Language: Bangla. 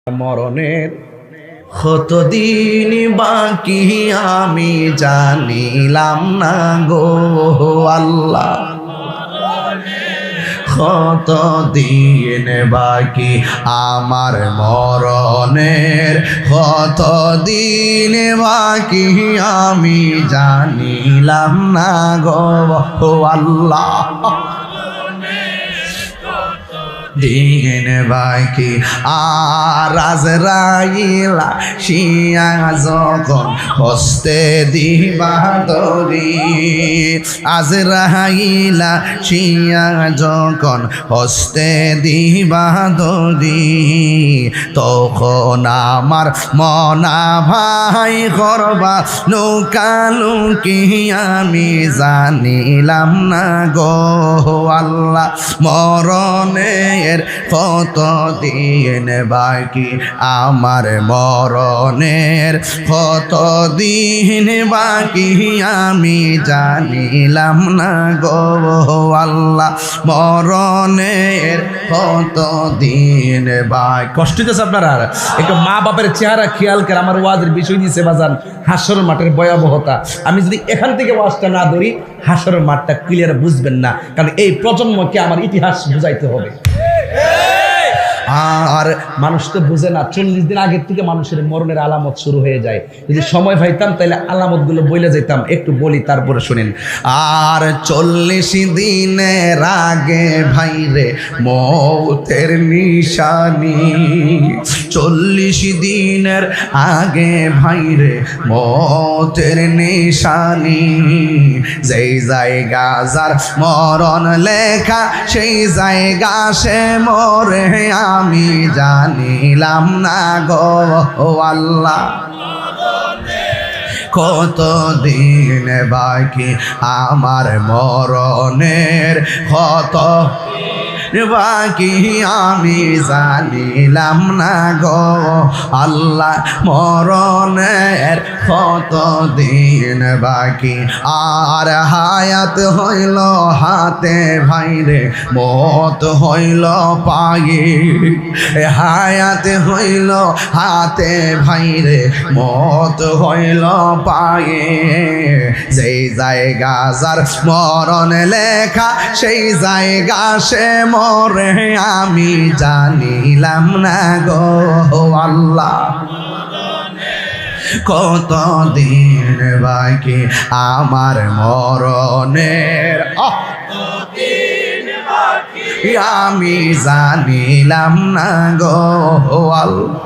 মরণের কতদিন বাকি আমি জানিলাম না গো আল্লাহ। কতদিন বাকি আমার মরণের, কতদিন বাকি আমি জানিলাম না গো আল্লাহ। দিন বাকি আর আজরাইল শিয়া যখন হস্তে দিবা দরি, আজরাইল শিয়া যখন হস্তে দিবা দরি, তখন আমার মনা ভাই করবা লুকালুকি আমি জানিলাম না গো আল্লাহ। মরণের কতদিন বাকি আমার মরণের, কতদিন বাকি আমি জানিলাম না গো আল্লাহ। মরণের কতদিন বাকি। কষ্ট হচ্ছে আপনারা, একটু মা বাপের চেহারা খেয়াল করে আমার ওয়াজের বিষয় দিয়েছে বাজান হাসর মাঠের ভয়াবহতা। আমি যদি এখান থেকে ওয়াজটা না ধরি হাসর মাঠটা ক্লিয়ার বুঝবেন না, কারণ এই প্রজন্মকে আমার ইতিহাস বুঝাইতে হবে। আর মানুষ তো বুঝে না, 40 দিন আগের থেকে মানুষের মরণের আলামত শুরু হয়ে যায়। যদি সময় পাইতাম তাহলে আলামত গুলো বলে যেতাম, একটু বলি তারপরে শুনেন। আর 40 দিনের আগে ভাইরে মৌতের নিশানি, 40 দিনের আগে ভাইরে মৌতের নিশানি। যেই জায়গা যার মরণ লেখা সেই জায়গা সে মরে আমি জানিলাম না গো আল্লাহ। কতদিন বাকি আমার মরণের, কত বাকি আমি জানিলাম না গো আল্লাহ। মরণের কতদিন বাকি আর হায়াত হইল হাতে ভাইরে মত হইল পায়ে, হায়াত হইল হাতে ভাইরে মত হইল পায়ে। যেই জায়গা যার মরণ লেখা সেই জায়গা সে মরে আমি জানিলাম না গো আল্লাহ। কতদিন বাকি আমার মরণের, আমি জানিলাম না গো আল্লাহ।